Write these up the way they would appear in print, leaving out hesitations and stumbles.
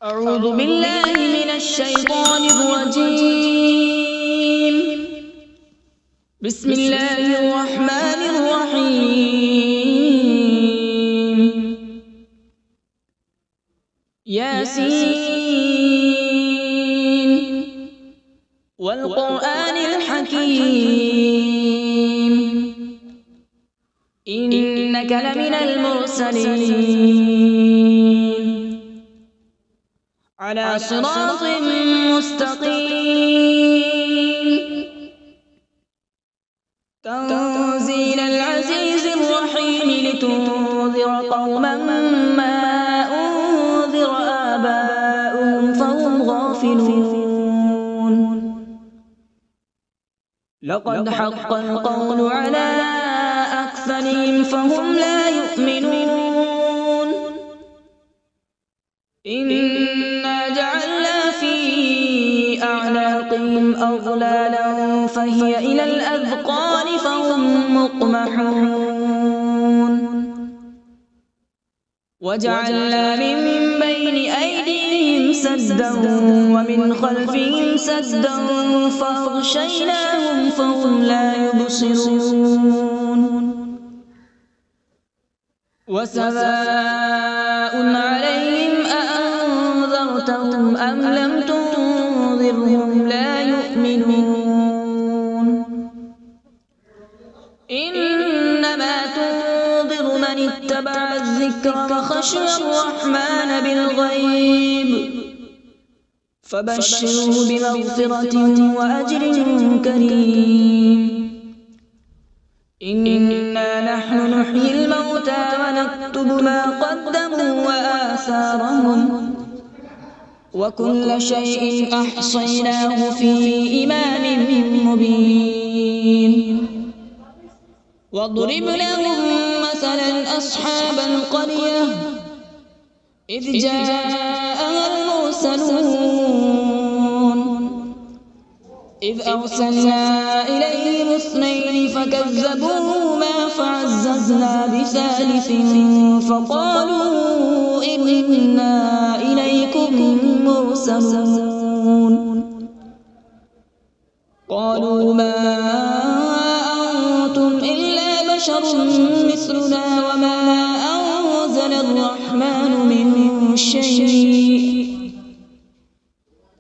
أعوذ بالله من الشيطان الرجيم. بسم الله الرحمن الرحيم. ياسين والقرآن الحكيم إنك لمن المرسلين على صراط مستقيم. تنزيل العزيز الرحيم لتنذر قوما ما أنذر آباؤهم فهم غافلون. لقد حق القول على أكثرهم فهم لا يؤمنون. إنا جعلنا في أعناقهم أغلالا فهي إلى الأذقان فهم مقمحون. وجعلنا من بين أيديهم سدا ومن خلفهم سدا فأغشيناهم فهم لا يبصرون. وسواء عليهم أأنذرتهم أم لم تنذرهم لا يؤمنون. إنما تنذر من اتبع الذكر وخشي الرحمن بالغيب فبشره بمغفرة وأجر كريم. إنا نحن نحيي الموتى ونكتب ما قدموا وآثارهم وكل شيء أحصيناه في إمام مبين. واضرب لهم مثلا أصحاب القرية إذ جاءها المرسلون إذ أرسلنا إليهم اثنين فكذبوهما فعززنا بثالث فقالوا إنا إليكم مرسلون. قالوا ما أنتم إلا بشر مثلنا وما أنزل الرحمن من شيء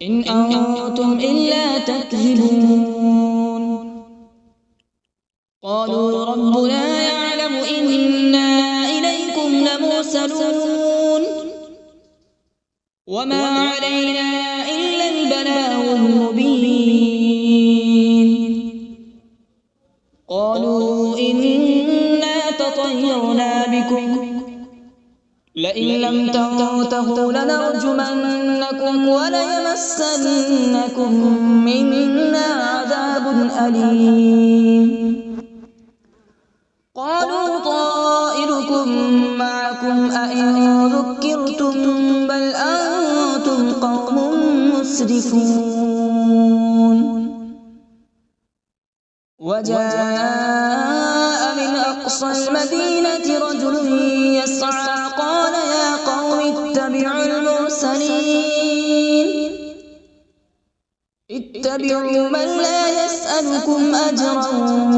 إن أنتم إلا تكذبون. قالوا ربنا يعلم إنا إليكم لمرسلون وما علينا إلا البلاغ المبين. قالوا إنا تطيرنا بكم لئن لم تنتهوا لنرجمنكم وليمسنكم منا عذاب أليم. قالوا طائركم معكم أئن ذكرتم بل أنتم قوم مسرفون. وجاء من أقصى المدينة رجل يسعى قال يا قوم اتبعوا المرسلين اتبعوا من لا يسألكم أجرا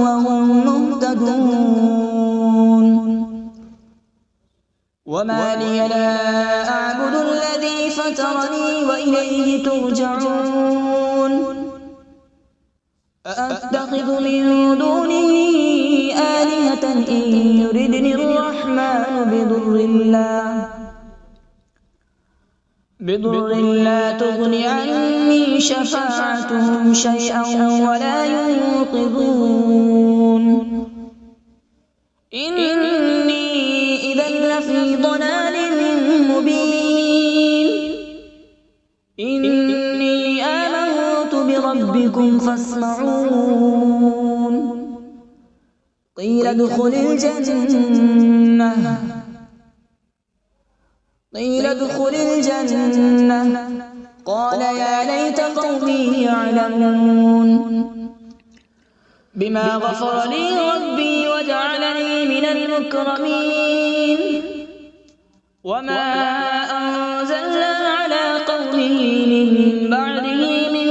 وهم مهتدون. وما لي لا أعبد الذي فطرني وإليه ترجعون. أأتخذ من دونه آلهة إن يردني الرحمن بضر لا تغن عني شفاعتهم شيئا ولا ينقذون. إني إذا لفي ضلال مبين. إني آمنت بربكم فاسمعون. قيل ادخل الجنة قال يا ليت قومي يعلمون. بما غفر لي ربي وجعلني من المكرمين. وما أنزلنا على قومه من بعده من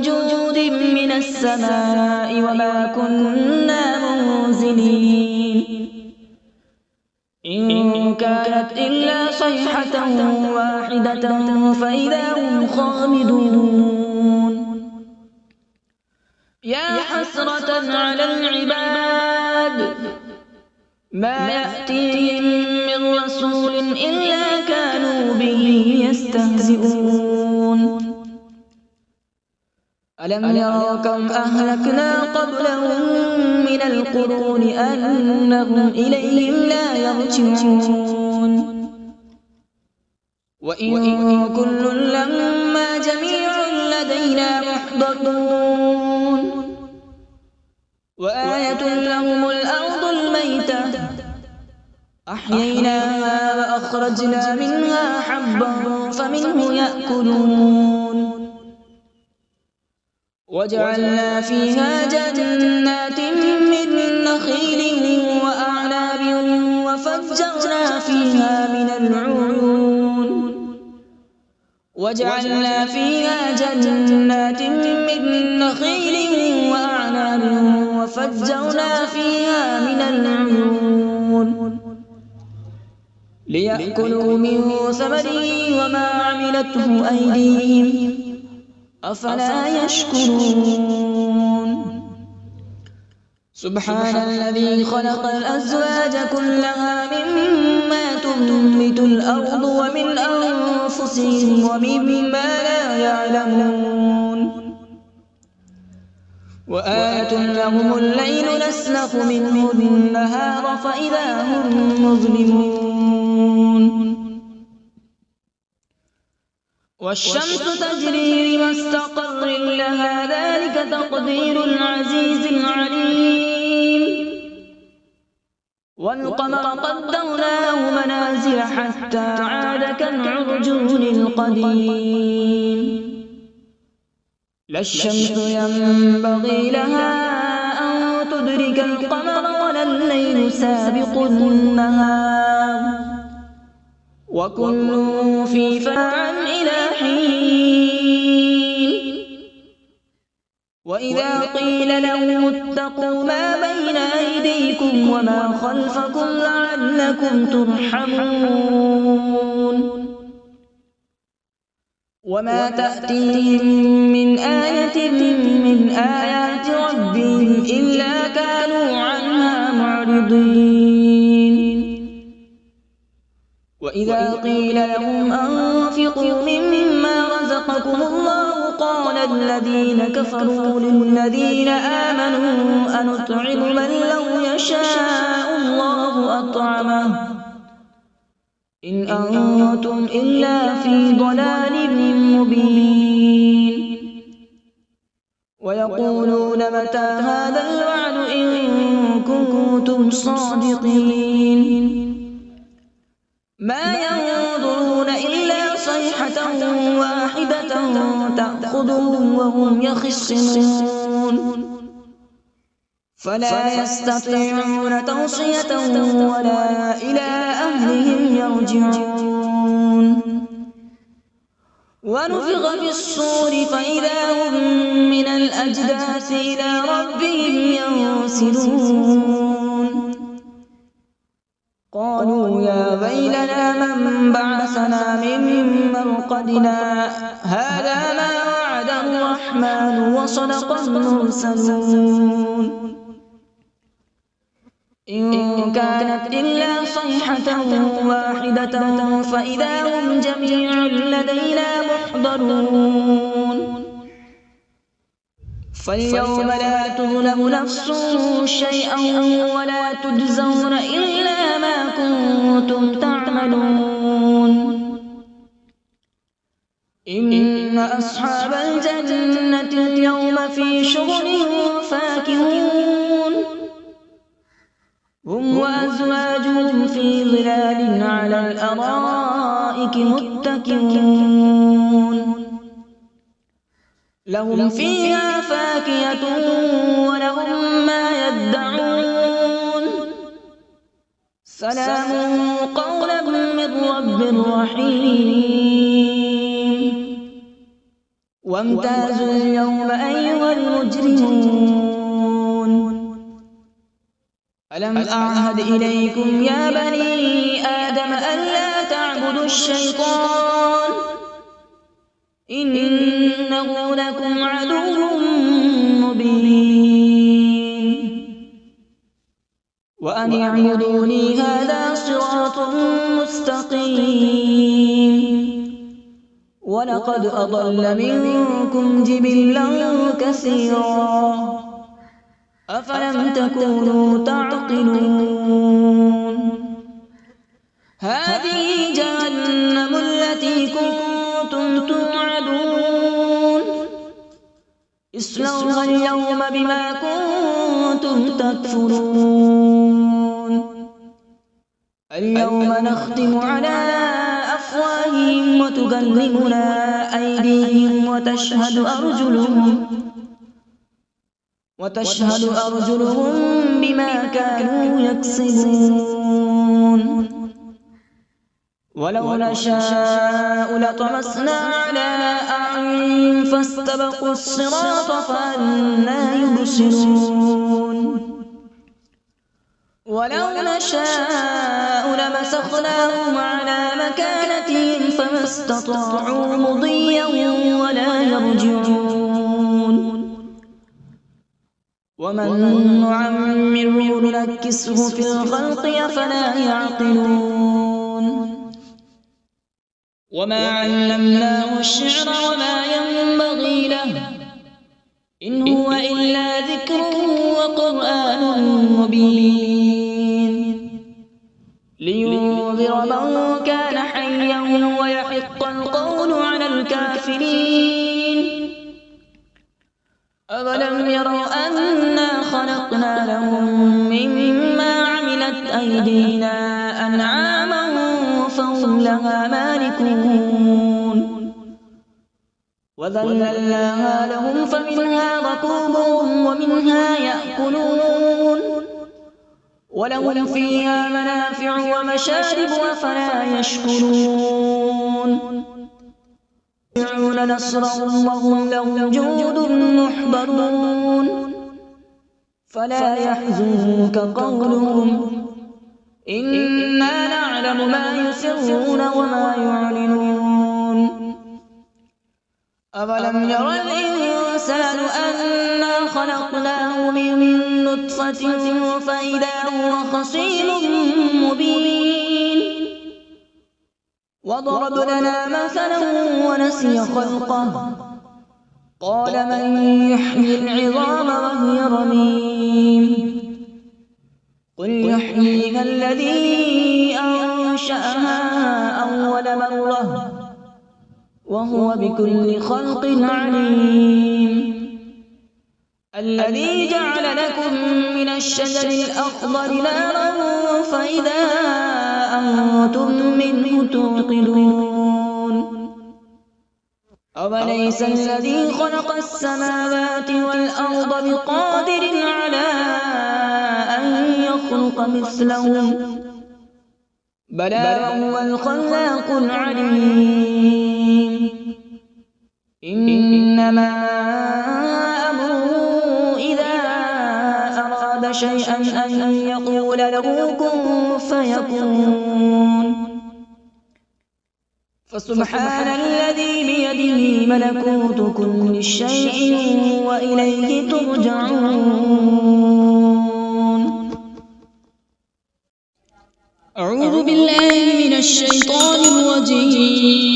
جود من السماء وما كنا منزلين إن كانت إلا صيحة واحدة فإذا هم خامدون يا حسرة على العباد ما يأتيهم من رسول إلا كانوا به يستهزئون ألم يروا كم أهلكنا قبلهم من القرون أنهم إليهم لا يرجعون وإن كل لما جميع لدينا محضرون وآية لهم الأرض الميتة أحييناها وأخرجنا منها حبا فمنه يأكلون وجعلنا فيها جنات من نخيل وأعناب وفجرنا فيها من العيون وجعلنا فيها جنات من نخيل وأعناب وفجرنا فيها من العيون ليأكلوا من ثمره وما عملته أيديهم أفلا يشكرون سبحان الذي خلق الأزواج كلها مما تنبت الأرض ومن أنفسهم ومما لا يعلمون وآية لهم الليل نسلخ منه النهار فإذا هم مظلمون والشمس تجري لمستقر لها ذلك تقدير العزيز العليم والقمر قدرناه منازل حتى عاد كالعرجون القديم لا الشمس ينبغي لها أن تدرك القمر ولا الليل سابق النهار وكل في فلك إلى حين وإذا قيل لهم اتقوا ما بين أيديكم وما خلفكم لعلكم ترحمون وما تأتيهم من آية من آيات ربهم إلا كانوا عنها معرضين وإذا قيل لهم أنفقوا مما رزقكم الله قال الذين كفروا للذين آمنوا أنطعم من لو يشاء الله أطعمه إن أنتم إلا في ضلال مبين ويقولون متى هذا الوعد إن كنتم صادقين ما ينظرون إلا صيحة واحدة تأخذهم وهم يخصمون فلا يستطيعون توصية ولا إلى أهلهم يرجعون ونفخ في الصور فإذا هم من الأجداث إلى ربهم ينسلون قالوا يا ويلنا من بعثنا من مرقدنا هذا ما وعد الرحمن وصدق المرسلون إن كانت إلا صيحة واحدة فإذا هم جميع لدينا محضرون فاليوم لا تظلم نفس شيئا ولا تجزون إلا ما كنتم تعملون إن أصحاب الجنة اليوم في شغل فاكهون هم وأزواجهم في ظلال على الأرائك متكئون لهم فيها فاكهة ولهم ما يدعون سلام قولا من رب رحيم وامتازوا اليوم أيها المجرمون ألم أعهد إليكم يا بني آدم ألا تعبدوا الشيطان إنه لكم عدو مبين وأن اعبدوني هذا صراط مستقيم ولقد أضل منكم جبلا كثيرا أفلم تكونوا تعقلون هذه جهنم التي كنتم توعدون اصلوها اليوم بما كنتم تكفرون اليوم نختم على أفواههم وتكلمنا أيديهم وتشهد أرجلهم بما كانوا يكسبون ولو نشاء لطمسنا على أعينهم فاستبقوا الصراط فأنى يبصرون ولو نشاء لمسخناهم على مكانتهم فما استطاعوا مضيا ولا يرجعون ومن نعمره ننكسه في الخلق أفلا يعقلون وما علمناه الشعر وما ينبغي له إن هو إلا ذكر وقرآن مبين لينذر من كان حيا ويحق القول على الكافرين أولم يروا أنا خلقنا لهم مما عملت أيدينا أنعاما فهم لها مالكون وذللناها لهم فمنها ركوبهم ومنها يأكلون ولهم فيها منافع ومشارب أفلا يشكرون يدعون نصرهم وهم لهم جند محضرون فلا يحزنك قولهم إنا نعلم ما يسرون وما يعلنون أولم ير الإنسان أنا خلقناه من نطفة فإذا هو خصيم مبين وضرب لنا مثلا ونسي خلقه قال من يحيي العظام وهي رميم قل يحييها الذي أنشأها أول مرة وهو بكل خلق عليم الذي جعل لكم من الشجر الأخضر نارا فإذا أنتم منه توقدون أوليس الذي خلق السماوات والأرض بقادر على أن يخلق مثلهم بلى وهو الخلاق العليم إنما أمره إذا أراد شيئا أن يقول له كن فيكون فسبحان الذي بيده ملكوت كل شيء وإليه ترجعون أعوذ بالله من الشيطان الرجيم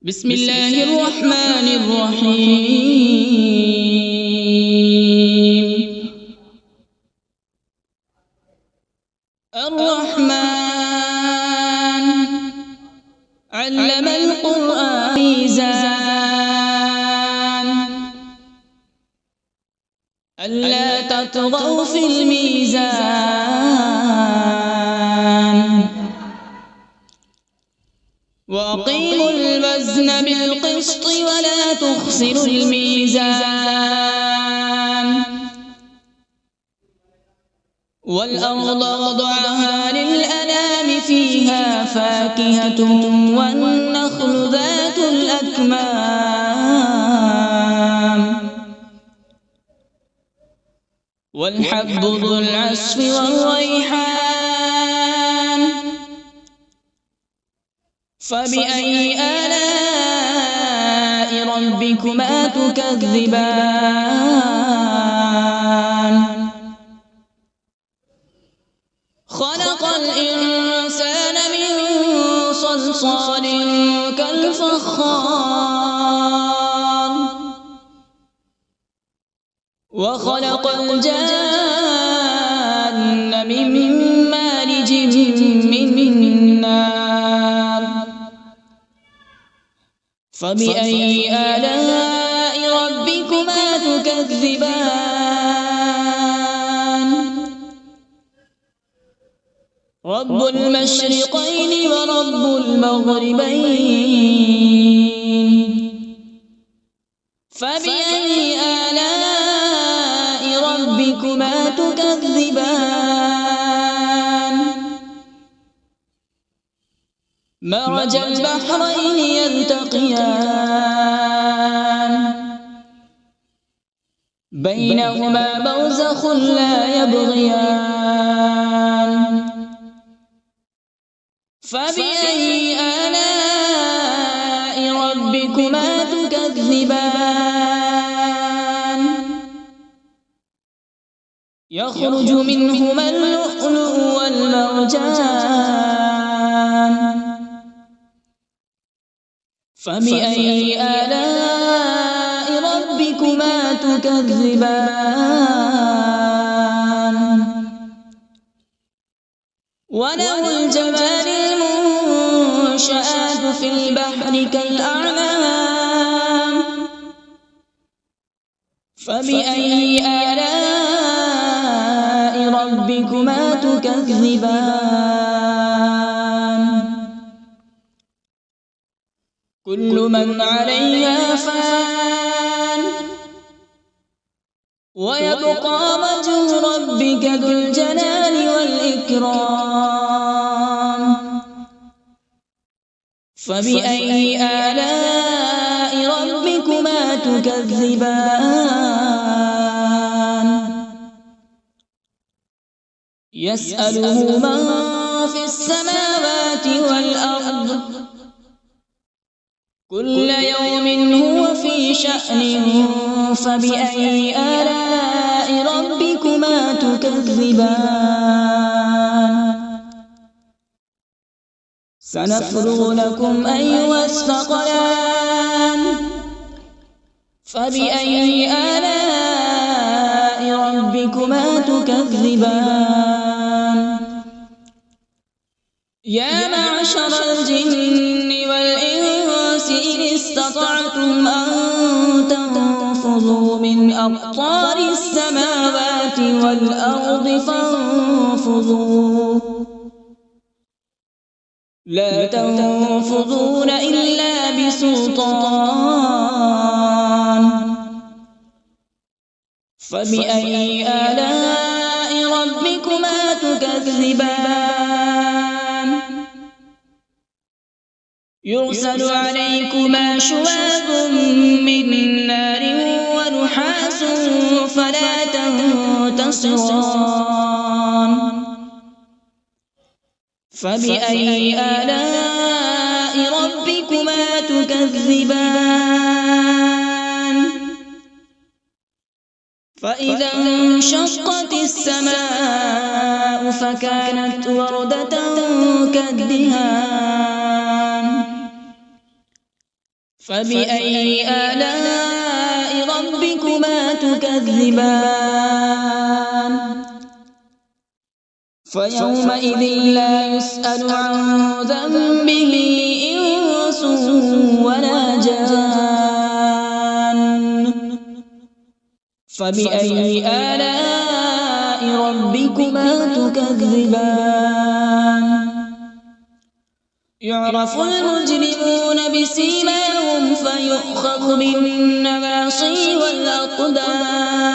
بسم الله الرحمن الرحيم الرحمن علم القرآن ميزان ألا تطغوا في الميزان وأقيموا الوزن بالقسط ولا تخسروا الميزان والأرض وضعها للأنام فيها فاكهة والنخل ذات الأكمام والحب ذو العصف والريحان فبأي آلاء ربكما تكذبان خلق الإنسان من صلصال كالفخار وخلق الجان من مارج من نار فبأي آلاء ربكما تكذبان رب المشرقين ورب المغربين فبأي آلاء ربكما تكذبان مرج البحرين يلتقيان بينهما برزخ لا يبغيان فبأي آلاء ربكما تكذبان يخرج منهما اللؤلؤ والمرجان فبأي آلاء ربكما تكذبان وله الجوار المنشآت في البحر كالأعلام فبأي آلاء ربكما تكذبان كل من عليها فان ويبقى وجه ربك ذو الجلال والإكرام فبأي آلاء ربكما تكذبان يسأله من في السماوات والأرض كل يوم هو في شأن فبأي آلاء ربكما تكذبان سنفرغ لكم أيها الثقلان فبأي آلاء ربكما تكذبان يا معشر الجن والإنس إن استطعتم أن تنفذوا من أقطار السماوات والأرض فانفذوا لا تنفذون إلا بسلطان فبأي آلاء ربكما تكذبان يرسل عليكما شواظ من نار ونحاس فلا تنتصران فبأي آلاء ربكما تكذبان فإذا انشقت السماء فكانت وردة كالدهان فبأي آلاء ربكما تكذبان فيومئذ لا يسأل عن ذنبه إنس ولا جان فبأي آلاء ربكما تكذبان يعرف المجرمون بسيماهم فيؤخذ بالنواصي والأقدام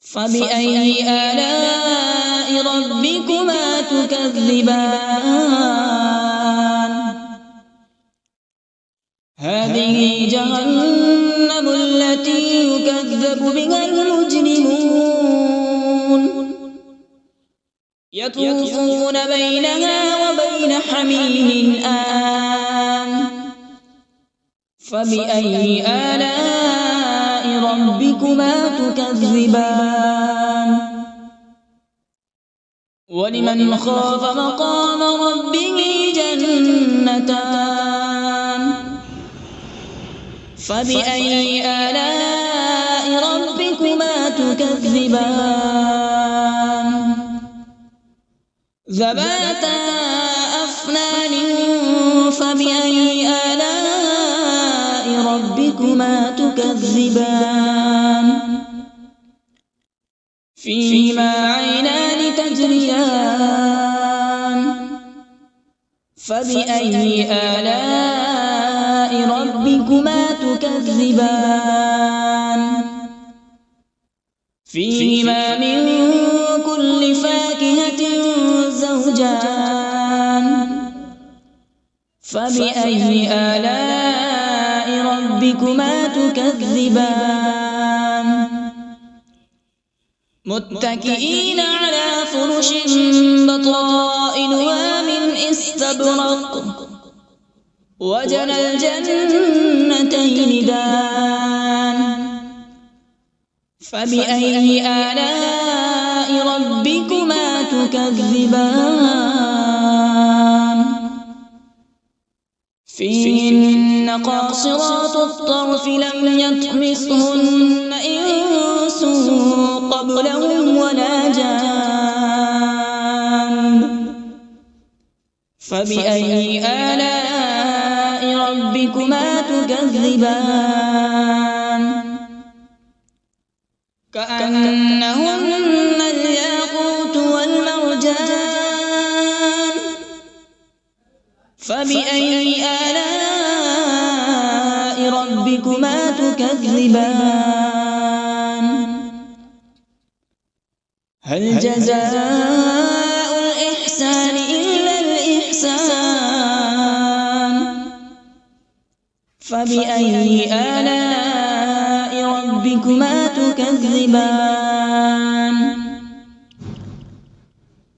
فبأي آلاء ربكما تكذبان هذه جهنم التي يكذب بها المجرمون يطوفون بينها وبين حميم آن فبأي آلاء ربكما تكذبان ولمن خاف مقام ربه جنتان فبأي آلاء ربكما تكذبان ذواتا أفنان فبأي آلاء ربكما تكذبان فيهما عينان تجريان فبأي آلاء ربكما تكذبان فيهما من كل فاكهة زوجان فبأي آلاء ربكما تكذبان متكئين على فرش بطائنها من استبرق وجنى الجنتين دان فبأي آلاء ربكما تكذبان فيهن قاصرات الطرف لم يطمثهن إنس قبلهم ولا جان فبأي آلاء ربكما تكذبان كأنهن الياقوت والمرجان فبأي آلاء ربكما تكذبان هل جزاء الإحسان إلا الإحسان فبأي آلاء ربكما تكذبان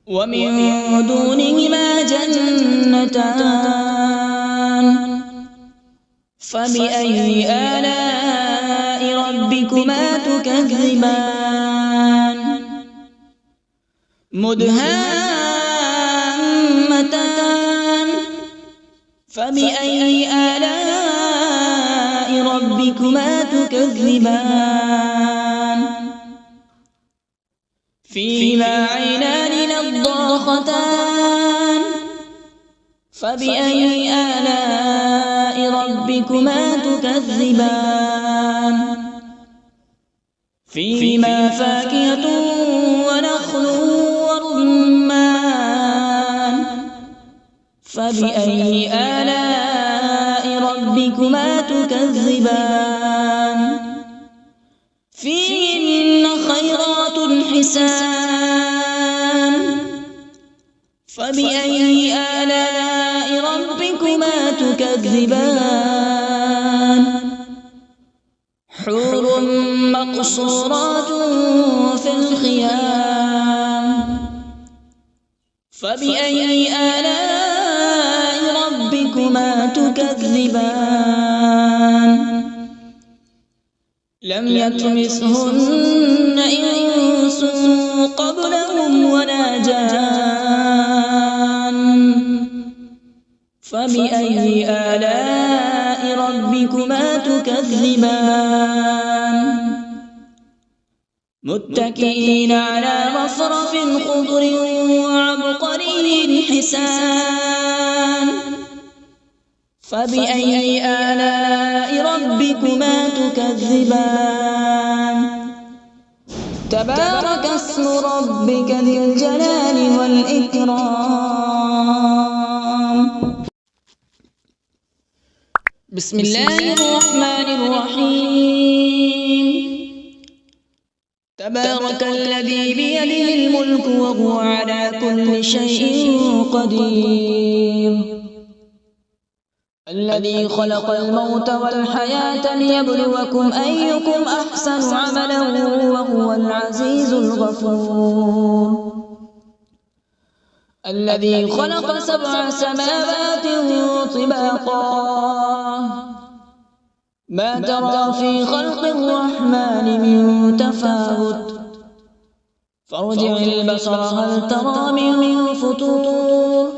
ومن دونهما جنتان فبأي آلاء ربكما تكذبان مدهامتان فبأي آلاء ربكما تكذبان فيهما عينان نضاختان فبأي آلاء ربكما تكذبان فيهما فاكهة ونخل ورمان فبأي آلاء ربكما تكذبان فيهن خيرات حسان فبأي آلاء ربكما تكذبان حور مقصورات في الخيام فبأي آلاء ربكما تكذبان لم يطمثهن إنس قبلهم ولا جان فبأي آلاء ربكما تكذبان متكئين على رفرف خضر وعبقري حسان فبأي آلاء ربكما تكذبان تبارك اسم ربك ذي الجلال والإكرام بسم الله الرحمن الرحيم تبارك الذي بيده الملك وهو على كل شيء قدير. الذي خلق الموت والحياة ليبلوكم أيكم أحسن عملا وهو العزيز الغفور. الذي خلق 7 سماوات طباقا ما ترى في خلق الرحمن من تفاوت فارجع البصر هل ترى من فطور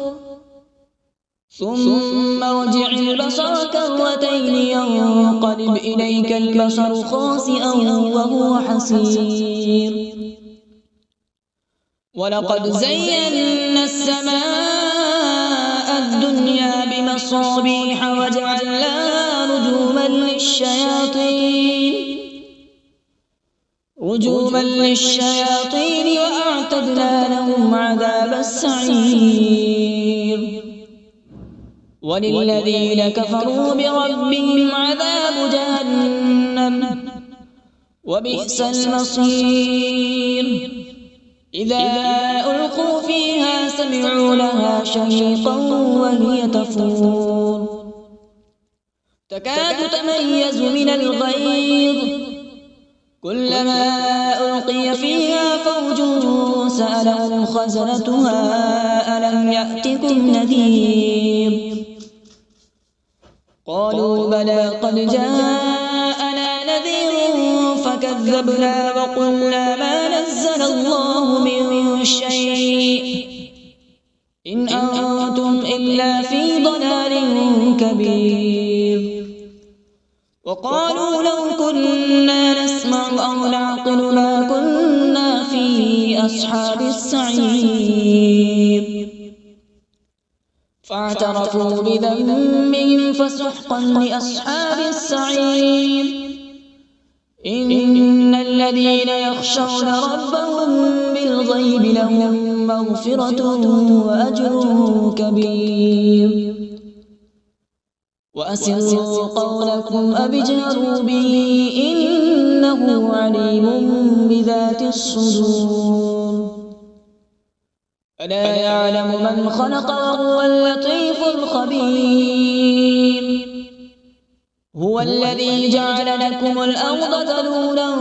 ثم ارجع البصر كرتين ينقلب إليك البصر خاسئا وهو حسير. ولقد زينا السماء الدنيا بمصابيح وجعلناها رجوما للشياطين وأعتدنا لهم عذاب السعير. وللذين كفروا بربهم عذاب جهنم وبئس المصير. إذا ألقوا فيها سمعوا لها شهيقا وهي تفور تكاد تميز من الغيظ كلما ألقي فيها فوج سألهم خزنتها ألم يأتكم نذير قالوا بلى قد جاءنا نذير فكذبنا وقلنا ما نزل الله من شيء إن أنتم إلا في ضلال كبير. وقالوا لو كنا نسمع أو نعقل ما كنا في أصحاب السعير فاعترفوا بذنبهم فسحقا لأصحاب السعير. إن الذين يخشون ربهم بالغيب لهم مغفرة وأجر كبير. وأسروا قولكم أو اجهروا به إنه عليم بذات الصدور. ألا يعلم من خلق وهو اللطيف الخبير. هو الذي جعل لكم الأرض ذلولا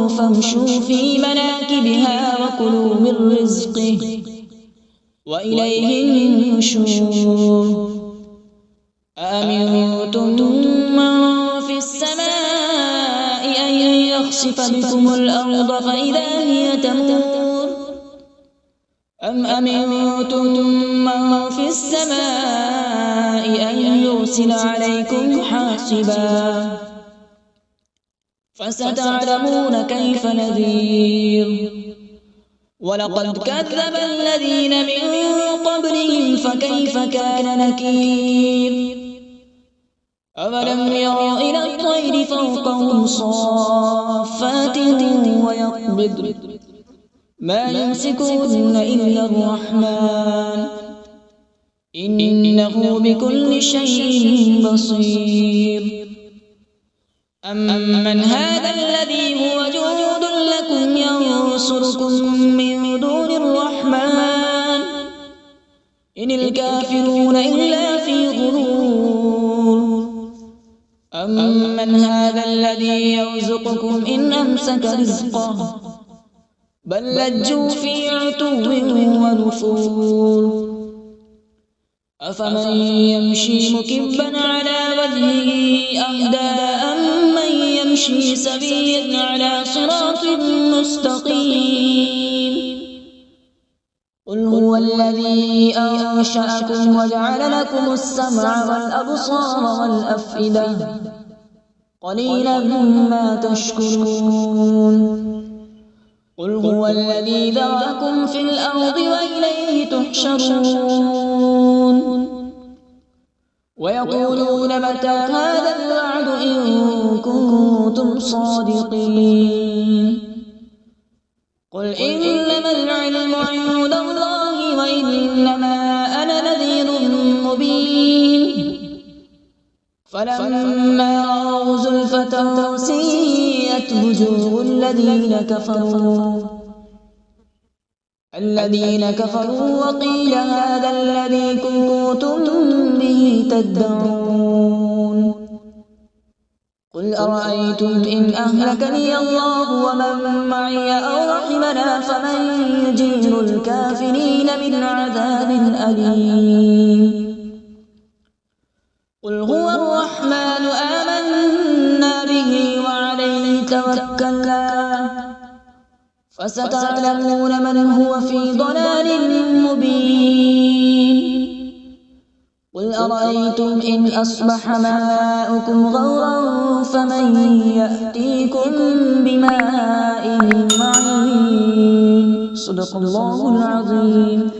فامشوا في مناكبها وكلوا من رزقه وإليه النشور. أأمنتم من في السماء أن يخسف بكم الأرض فإذا هي تمور أم أمنتم من في السماء أن يرسل عليكم حاصبا فستعلمون كيف نذير. ولقد كذب الذين من قبلهم فكيف كان نكير. أولم يروا إلى الطير فوقهم صافات ويقبض ما يمسكهن إلا الرحمن إنه بكل شيء بصير. أمن هذا الذي هو جند لكم ينصركم من دون الرحمن إن الكافرون إلا في غرور. أمن هذا الذي يرزقكم إن أمسك رزقه بل لجوا في عتو ونفور. أفمن يمشي مكبا على وجهه أهدى أمن يمشي سويا على صراط مستقيم. قل هو الذي أنشأكم وجعل لكم السمع والأبصار والأفئدة قليلا ما تشكرون. قل هو الذي ذرأكم في الأرض وإليه تحشرون. ويقولون متى هذا الوعد إن كنتم صادقين. قل إنما العلم عند الله وإنما أنا نذير مبين. فلما رأوا زلفة سيئت سُوِّدَتْ وُجُوهُ الَّذِينَ كَفَرُوا وَقِيلَ هَٰذَا الَّذِي كُنتُم بِهِ تَدَّعُونَ قُلْ أَرَأَيْتُمْ إِنْ أَهْلَكَنِيَ اللَّهُ وَمَن مَّعِيَ أَوْ رَحِمَنَا فَمَن يُجِيرُ الْكَافِرِينَ مِنْ عَذَابٍ أَلِيمٍ قُلْ هُوَ الرَّحْمَٰنُ آمَنَّا بِهِ وَعَلَيْهِ تَوَكَّلْنَا فَسَتَعْلَمُونَ مَنْ هُوَ فِي ضَلَالٍ مُّبِينٍ قُلْ أَرَأَيْتُمْ إِنْ أَصْبَحَ مَاؤُكُمْ غَوْرًا فَمَن يَأْتِيكُم بِمَاءٍ مَّعِينٍ صدق الله العظيم.